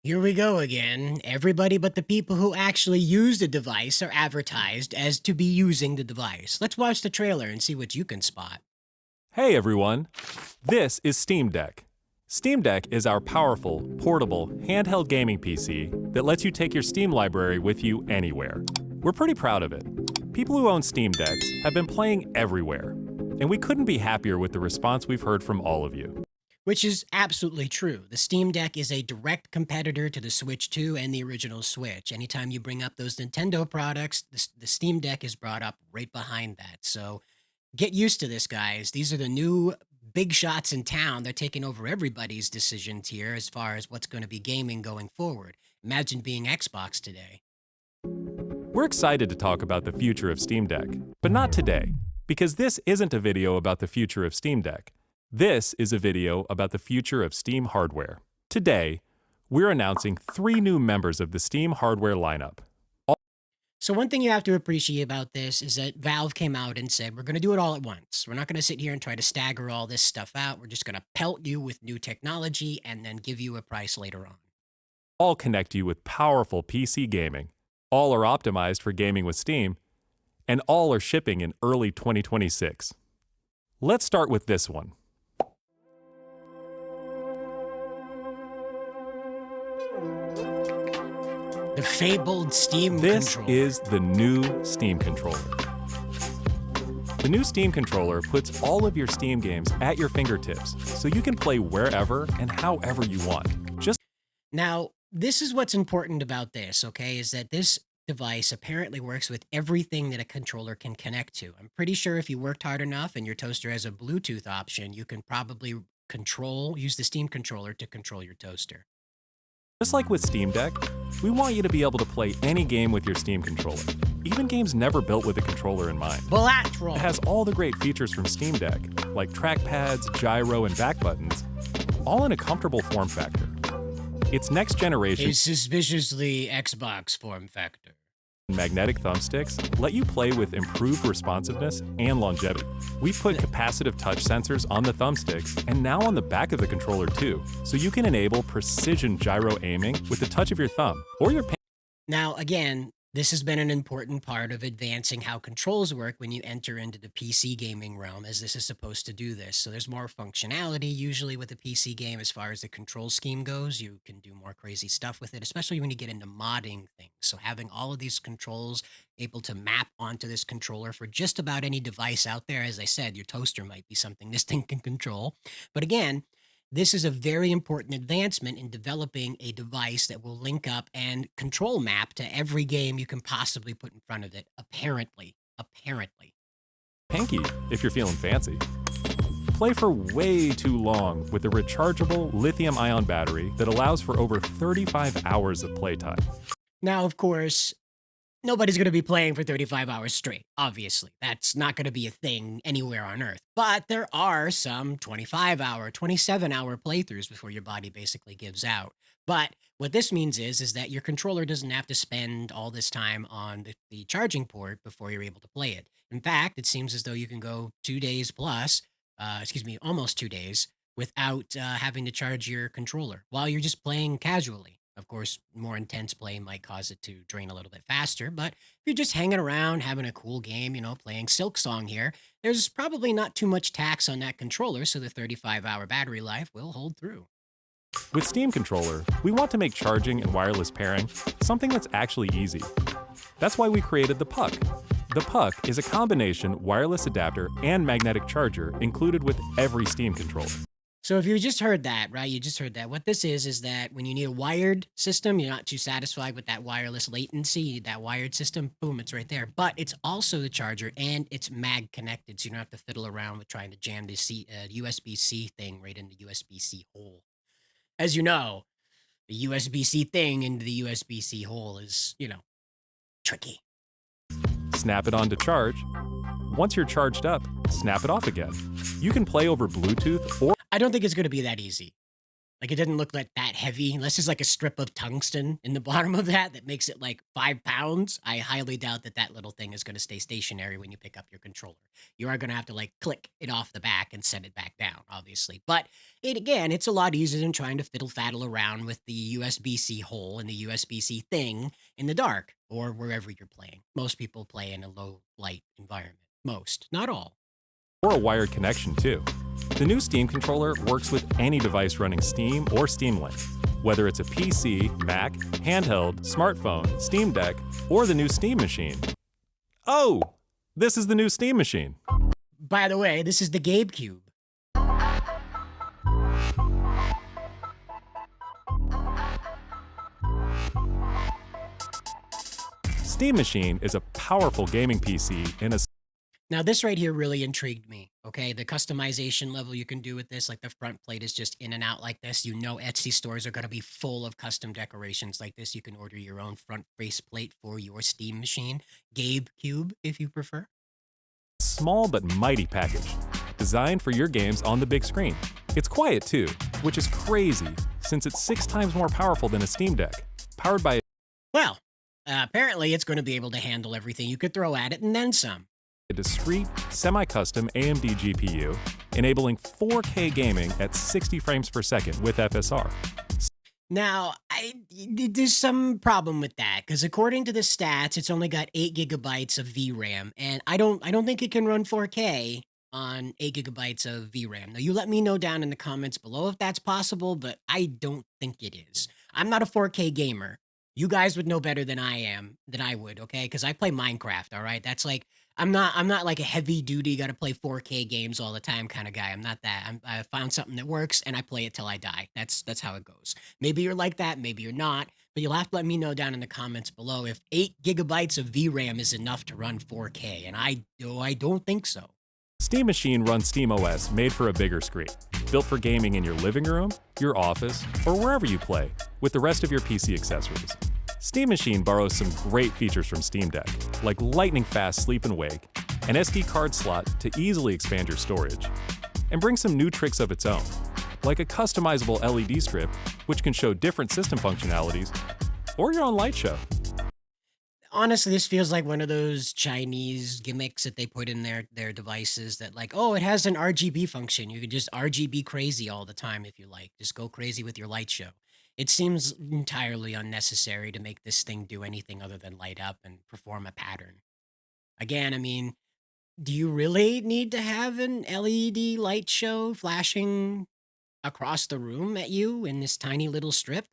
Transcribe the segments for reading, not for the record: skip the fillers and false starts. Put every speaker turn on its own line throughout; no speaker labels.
Here we go again. Everybody but the people who actually use the device are advertised as to be using the device. Let's watch the trailer and see what you can spot.
Hey everyone! This is Steamdeck. Steamdeck is our powerful, portable, handheld gaming PC that lets you take your Steam library with you anywhere. We're pretty proud of it. People who own Steam Decks have been playing everywhere, and we couldn't be happier with the response we've heard from all of you.
Which is absolutely true. The Steam Deck is a direct competitor to the Switch 2 and the original Switch. Anytime you bring up those Nintendo products, the Steam Deck is brought up right behind that. So get used to this, guys. These are the new big shots in town. They're taking over everybody's decisions here as far as what's going to be gaming going forward. Imagine being Xbox today.
We're excited to talk about the future of Steam Deck, but not today, because this isn't a video about the future of Steam Deck. This is a video about the future of Steam hardware. Today, we're announcing 3 new members of the Steam hardware lineup.
So one thing you have to appreciate about this is that Valve came out and said, we're going to do it all at once. We're not going to sit here and try to stagger all this stuff out. We're just going to pelt you with new technology and then give you a price later on.
All connect you with powerful PC gaming. All are optimized for gaming with Steam, and all are shipping in early 2026. Let's start with this one.
The fabled Steam
This
controller.
is the new Steam controller. The new Steam controller puts all of your Steam games at your fingertips, so you can play wherever and however you want.
Now, this is what's important about this, okay, is that this device apparently works with everything that a controller can connect to. I'm pretty sure if you worked hard enough and your toaster has a Bluetooth option, you can probably use the Steam controller to control your toaster.
Just like with Steam Deck, we want you to be able to play any game with your Steam controller, even games never built with a controller in mind.
Bilateral.
It has all the great features from Steam Deck, like trackpads, gyro, and back buttons, all in a comfortable form factor. Its next generation
A suspiciously Xbox form factor.
magnetic thumbsticks let you play with improved responsiveness and longevity. We've put capacitive touch sensors on the thumbsticks and now on the back of the controller too, so you can enable precision gyro aiming with the touch of your thumb or your
Now, again, this has been an important part of advancing how controls work when you enter into the PC gaming realm, as this is supposed to do this. So there's more functionality usually with a PC game as far as the control scheme goes. You can do more crazy stuff with it, especially when you get into modding things. So having all of these controls able to map onto this controller for just about any device out there, as I said, your toaster might be something this thing can control. But again, this is a very important advancement in developing a device that will link up and control map to every game you can possibly put in front of it, apparently.
pinky if you're feeling fancy. Play for way too long with a rechargeable lithium-ion battery that allows for over 35 hours of playtime.
Now, of course, nobody's going to be playing for 35 hours straight, obviously. That's not going to be a thing anywhere on Earth. But there are some 25-hour, 27-hour playthroughs before your body basically gives out. But what this means is that your controller doesn't have to spend all this time on the charging port before you're able to play it. In fact, it seems as though you can go 2 days plus, almost 2 days, without having to charge your controller while you're just playing casually. Of course, more intense play might cause it to drain a little bit faster, but if you're just hanging around, having a cool game, playing Silk Song here, there's probably not too much tax on that controller, so the 35-hour battery life will hold through.
With Steam Controller, we want to make charging and wireless pairing something that's actually easy. That's why we created the Puck. The Puck is a combination wireless adapter and magnetic charger included with every Steam controller.
So if you just heard that, right, you just heard that. What this is that when you need a wired system, you're not too satisfied with that wireless latency, you need that wired system, boom, it's right there. But it's also the charger and it's mag connected, so you don't have to fiddle around with trying to jam the USB-C thing right in the USB-C hole. As you know, the USB-C thing into the USB-C hole is, tricky.
Snap it on to charge. Once you're charged up, snap it off again. You can play over Bluetooth or
I don't think it's going to be that easy. Like, it didn't look like that heavy, unless there's, like, a strip of tungsten in the bottom of that makes it, like, 5 pounds. I highly doubt that that little thing is gonna stay stationary when you pick up your controller. You are gonna have to, like, click it off the back and set it back down, obviously. But it's a lot easier than trying to fiddle-faddle around with the USB-C hole and the USB-C thing in the dark or wherever you're playing. Most people play in a low light environment. Most, not all.
Or a wired connection too. The new Steam controller works with any device running Steam or Steam Link, whether it's a PC, Mac, handheld, smartphone, Steam Deck, or the new Steam Machine. Oh, this is the new Steam Machine.
By the way, this is the Gabe Cube.
Steam Machine is a powerful gaming PC in a
Now, this right here really intrigued me. Okay, the customization level you can do with this, like the front plate is just in and out like this. You know, Etsy stores are going to be full of custom decorations like this. You can order your own front face plate for your Steam Machine, Gabe Cube, if you prefer.
small but mighty package, designed for your games on the big screen. It's quiet too, which is crazy since it's 6 times more powerful than a Steam Deck, powered by
Well, apparently it's going to be able to handle everything you could throw at it and then some.
a discrete, semi-custom AMD GPU, enabling 4K gaming at 60 frames per second with FSR.
Now, there's some problem with that because according to the stats, it's only got 8 GB of VRAM, and I don't think it can run 4K on 8 GB of VRAM. Now, you let me know down in the comments below if that's possible, but I don't think it is. I'm not a 4K gamer. You guys would know better than I would, okay? Because I play Minecraft, all right? That's like I'm not like a heavy duty, gotta play 4K games all the time kind of guy. I'm not that. I found something that works and I play it till I die. That's how it goes. Maybe you're like that, maybe you're not, but you'll have to let me know down in the comments below if 8 GB of VRAM is enough to run 4K, and I don't think so.
Steam Machine runs SteamOS made for a bigger screen, built for gaming in your living room, your office, or wherever you play, with the rest of your PC accessories. Steam Machine borrows some great features from Steam Deck, like lightning-fast sleep and wake, an SD card slot to easily expand your storage, and brings some new tricks of its own, like a customizable LED strip, which can show different system functionalities, or your own light show.
Honestly, this feels like one of those Chinese gimmicks that they put in their devices that like, oh, it has an RGB function. You can just RGB crazy all the time if you like. Just go crazy with your light show. It seems entirely unnecessary to make this thing do anything other than light up and perform a pattern. Again, I mean, do you really need to have an LED light show flashing across the room at you in this tiny little strip?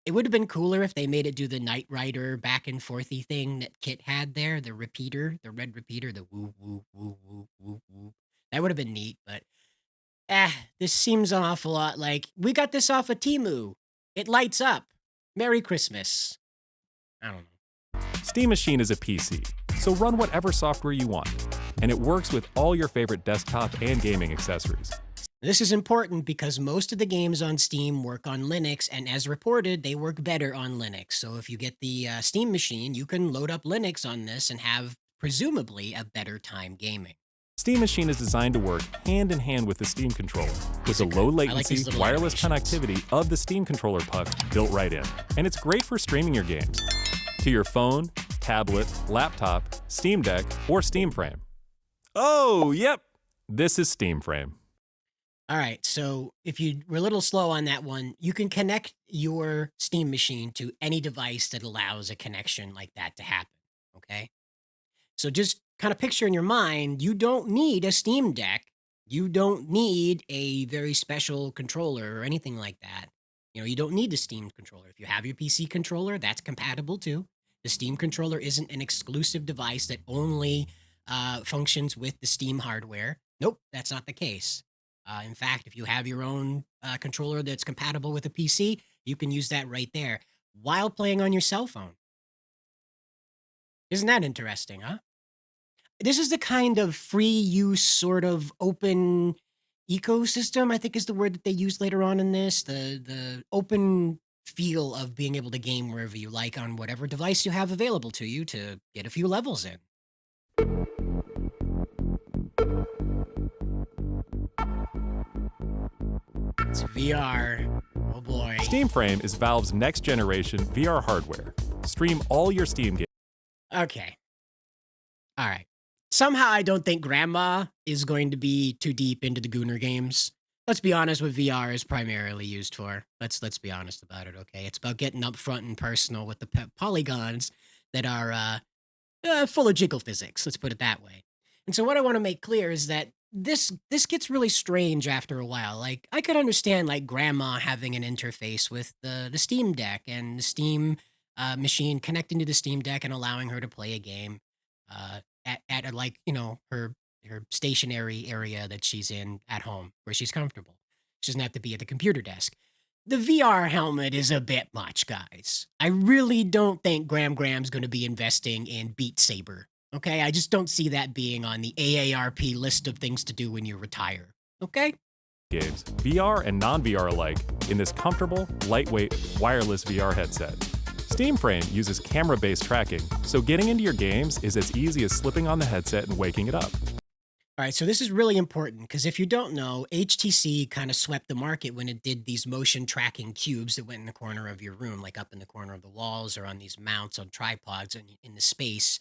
It would have been cooler if they made it do the Knight Rider back and forthy thing that Kit had there, the repeater, the red repeater, the woo woo woo woo woo woo. That would have been neat, but this seems an awful lot like we got this off of Timu. It lights up. Merry Christmas. I don't know.
Steam Machine is a PC, so run whatever software you want, and it works with all your favorite desktop and gaming accessories.
This is important because most of the games on Steam work on Linux, and as reported, they work better on Linux. So if you get the Steam Machine, you can load up Linux on this and have presumably a better time gaming.
Steam Machine is designed to work hand in hand with the Steam controller, with the low
I like these
latency
little
wireless
animations.
connectivity of the Steam controller puck built right in. And it's great for streaming your games to your phone, tablet, laptop, Steam Deck, or Steam Frame. Oh, yep, this is Steam Frame.
All right, so if you were a little slow on that one, you can connect your Steam Machine to any device that allows a connection like that to happen, okay? So just kind of picture in your mind, you don't need a Steam Deck. You don't need a very special controller or anything like that. You know, you don't need the Steam controller. If you have your PC controller, that's compatible too. The Steam controller isn't an exclusive device that only functions with the Steam hardware. Nope, that's not the case. In fact, if you have your own controller that's compatible with a PC, you can use that right there while playing on your cell phone. Isn't that interesting, huh? This is the kind of free use, sort of open ecosystem, I think is the word that they use later on in this. The open feel of being able to game wherever you like on whatever device you have available to you to get a few levels in. It's VR. boy.
SteamFrame is Valve's next-generation VR hardware. Stream all your Steam games.
Okay. All right. Somehow I don't think Grandma is going to be too deep into the Gooner games. Let's be honest what VR is primarily used for. Let's be honest about it, okay? It's about getting up front and personal with the polygons that are full of jiggle physics. Let's put it that way. And so what I want to make clear is that this gets really strange after a while. Like I could understand like Grandma having an interface with the Steam Deck and the Steam machine connecting to the Steam Deck and allowing her to play a game at a, like her stationary area that she's in at home where she's comfortable. She doesn't have to be at the computer desk. The VR helmet is a bit much, guys. I really don't think Graham's going to be investing in Beat Saber. Okay, I just don't see that being on the AARP list of things to do when you retire. Okay?
Games, VR and non-VR alike, in this comfortable, lightweight, wireless VR headset. SteamFrame uses camera-based tracking, so getting into your games is as easy as slipping on the headset and waking it up.
All right, so this is really important because if you don't know, HTC kind of swept the market when it did these motion tracking cubes that went in the corner of your room, like up in the corner of the walls or on these mounts on tripods in the space,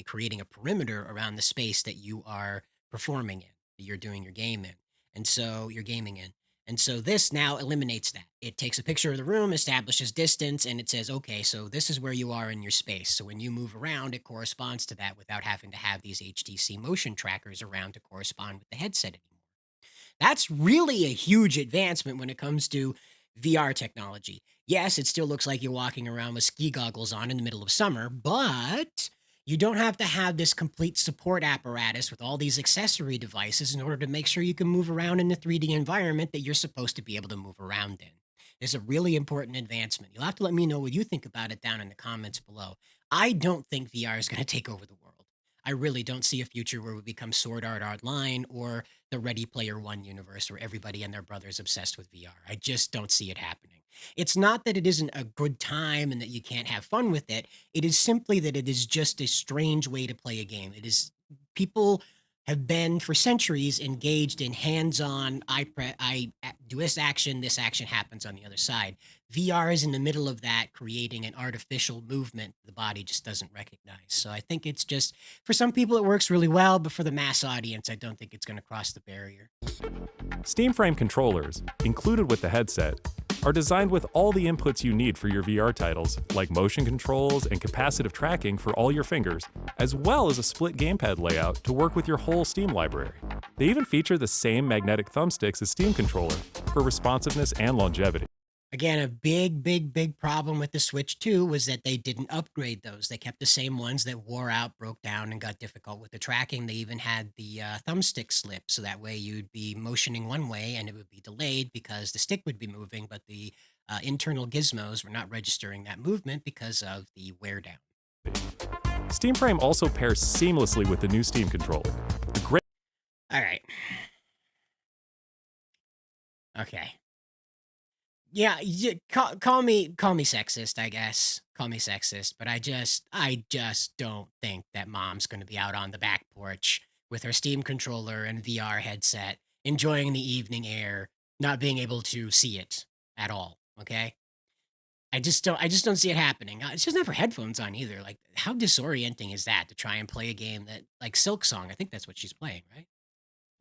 creating a perimeter around the space that you are performing in, that you're doing your game in. And so you're gaming in. And so this now eliminates that. It takes a picture of the room, establishes distance, and it says, okay, so this is where you are in your space. So when you move around, it corresponds to that without having to have these HTC motion trackers around to correspond with the headset anymore. That's really a huge advancement when it comes to VR technology. Yes, it still looks like you're walking around with ski goggles on in the middle of summer, but you don't have to have this complete support apparatus with all these accessory devices in order to make sure you can move around in the 3D environment that you're supposed to be able to move around in. It's a really important advancement. You'll have to let me know what you think about it down in the comments below. I don't think VR is going to take over the world. I really don't see a future where we become Sword Art Online or the Ready Player One universe where everybody and their brother's obsessed with VR. I just don't see it happening. It's not that it isn't a good time and that you can't have fun with it. It is simply that it is just a strange way to play a game. It is people have been for centuries engaged in hands-on, I do this action happens on the other side. VR is in the middle of that, creating an artificial movement the body just doesn't recognize. So I think it's just, for some people it works really well, but for the mass audience, I don't think it's going to cross the barrier.
SteamFrame controllers, included with the headset, are designed with all the inputs you need for your VR titles, like motion controls and capacitive tracking for all your fingers, as well as a split gamepad layout to work with your whole Steam library. They even feature the same magnetic thumbsticks as Steam controller for responsiveness and longevity.
Again, a big problem with the Switch 2 was that they didn't upgrade those. They kept the same ones that wore out, broke down, and got difficult with the tracking. They even had the thumbstick slip, so that way you'd be motioning one way and it would be delayed because the stick would be moving, but the internal gizmos were not registering that movement because of the wear down.
SteamFrame also pairs seamlessly with the new Steam controller.
All right. Okay. Yeah, call me sexist, I guess. Call me sexist, but I just don't think that mom's going to be out on the back porch with her Steam controller and VR headset, enjoying the evening air, not being able to see it at all. Okay, I just don't see it happening. She doesn't have her headphones on either. Like, how disorienting is that to try and play a game that, like Silk Song? I think that's what she's playing, right?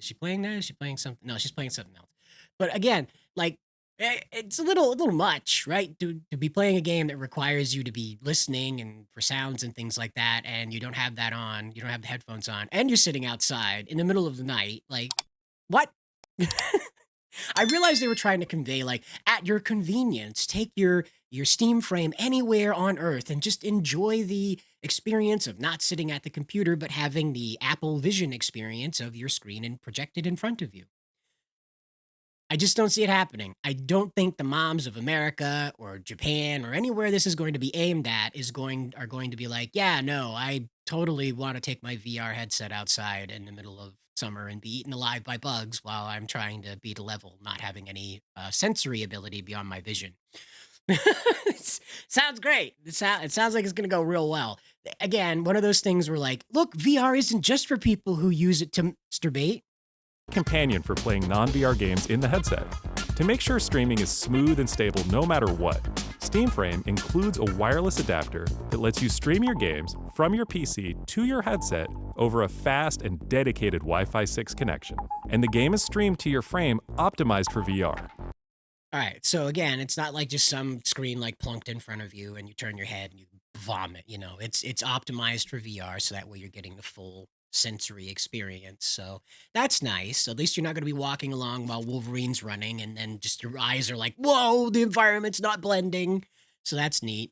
Is she playing that? Is she playing something? No, she's playing something else. But again, like, it's a little much, right? To be playing a game that requires you to be listening and for sounds and things like that, and you don't have that on, you don't have the headphones on, and you're sitting outside in the middle of the night. Like, what? I realized they were trying to convey, like, at your convenience, take your Steam frame anywhere on Earth and just enjoy the experience of not sitting at the computer, but having the Apple Vision experience of your screen and projected in front of you. I just don't see it happening. I don't think the moms of America or Japan or anywhere this is going to be aimed at are going to be like, yeah, no, I totally want to take my VR headset outside in the middle of summer and be eaten alive by bugs while I'm trying to beat a level, not having any sensory ability beyond my vision. Sounds great. It sounds like it's going to go real well. Again, one of those things where like, look, VR isn't just for people who use it to masturbate.
Companion for playing non-VR games in the headset. To make sure streaming is smooth and stable no matter what, SteamFrame includes a wireless adapter that lets you stream your games from your PC to your headset over a fast and dedicated Wi-Fi 6 connection. And the game is streamed to your frame optimized for VR.
All right. So again, it's not like just some screen like plunked in front of you and you turn your head and you vomit, you know. It's optimized for VR so that way you're getting the full sensory experience. So that's nice. At least you're not going to be walking along while Wolverine's running and then just your eyes are like, "Whoa, the environment's not blending." So that's neat.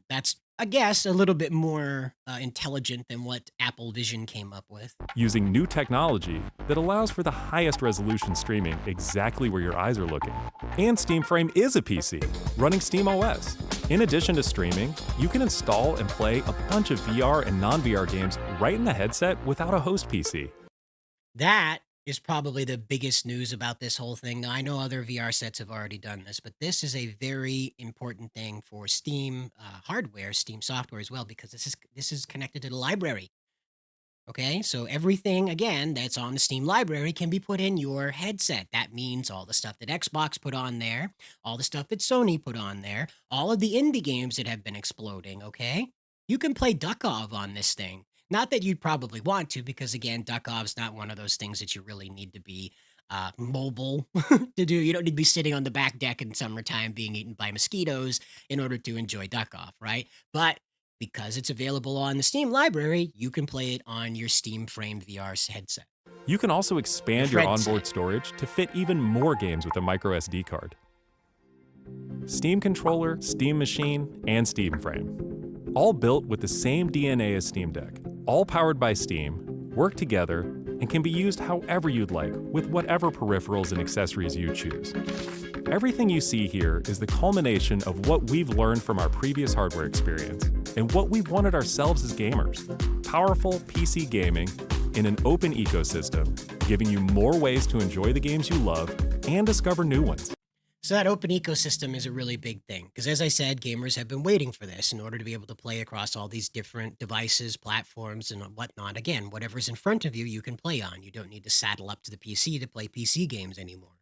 That's I guess a little bit more intelligent than what Apple Vision came up with.
Using new technology that allows for the highest resolution streaming exactly where your eyes are looking. And SteamFrame is a PC, running SteamOS. In addition to streaming, you can install and play a bunch of VR and non-VR games right in the headset without a host PC.
That is probably the biggest news about this whole thing. Now, I know other VR sets have already done this, but this is a very important thing for Steam hardware, Steam software as well, because this is connected to the library. Okay, so everything again that's on the Steam library can be put in your headset. That means all the stuff that Xbox put on there, all the stuff that Sony put on there, all of the indie games that have been exploding. Okay, you can play Duckov on this thing. Not that you'd probably want to, because again, Duckov's not one of those things that you really need to be mobile to do. You don't need to be sitting on the back deck in summertime being eaten by mosquitoes in order to enjoy Duckov, right? But because it's available on the Steam library, you can play it on your Steam Frame VR headset.
You can also expand your
Fred
onboard
set.
storage to fit even more games with a micro SD card. Steam controller, Steam machine, and Steam frame. All built with the same DNA as Steam Deck, all powered by Steam, work together, and can be used however you'd like with whatever peripherals and accessories you choose. Everything you see here is the culmination of what we've learned from our previous hardware experience and what we've wanted ourselves as gamers. Powerful PC gaming in an open ecosystem, giving you more ways to enjoy the games you love and discover new ones.
So that open ecosystem is a really big thing because, as I said, gamers have been waiting for this in order to be able to play across all these different devices, platforms, and whatnot. Again, whatever's in front of you, you can play on. You don't need to saddle up to the PC to play PC games anymore.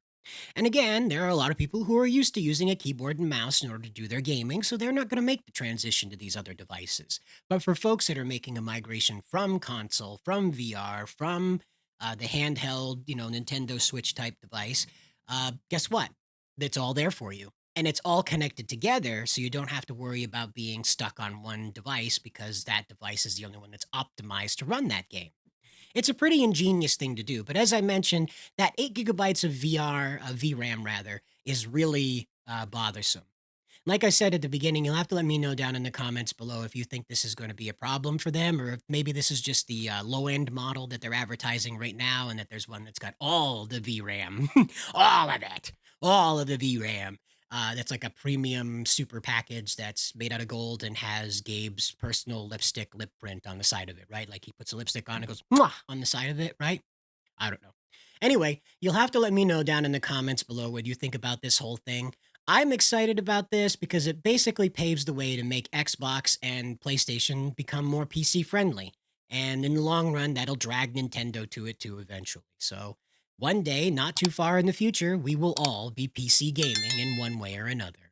And again, there are a lot of people who are used to using a keyboard and mouse in order to do their gaming, so they're not going to make the transition to these other devices. But for folks that are making a migration from console, from VR, from the handheld, Nintendo Switch type device, guess what? It's all there for you. And it's all connected together, so you don't have to worry about being stuck on one device because that device is the only one that's optimized to run that game. It's a pretty ingenious thing to do, but as I mentioned, that 8 gigabytes of VRAM rather, is really bothersome. Like I said at the beginning, you'll have to let me know down in the comments below if you think this is going to be a problem for them, or if maybe this is just the low-end model that they're advertising right now, and that there's one that's got all the VRAM, all of it, all of the VRAM. That's like a premium super package that's made out of gold and has Gabe's personal lipstick lip print on the side of it, right? Like he puts a lipstick on and goes "Mwah" on the side of it, right? I don't know. Anyway, you'll have to let me know down in the comments below what you think about this whole thing. I'm excited about this because it basically paves the way to make Xbox and PlayStation become more PC friendly. And in the long run, that'll drag Nintendo to it too eventually. So one day, not too far in the future, we will all be PC gaming in one way or another.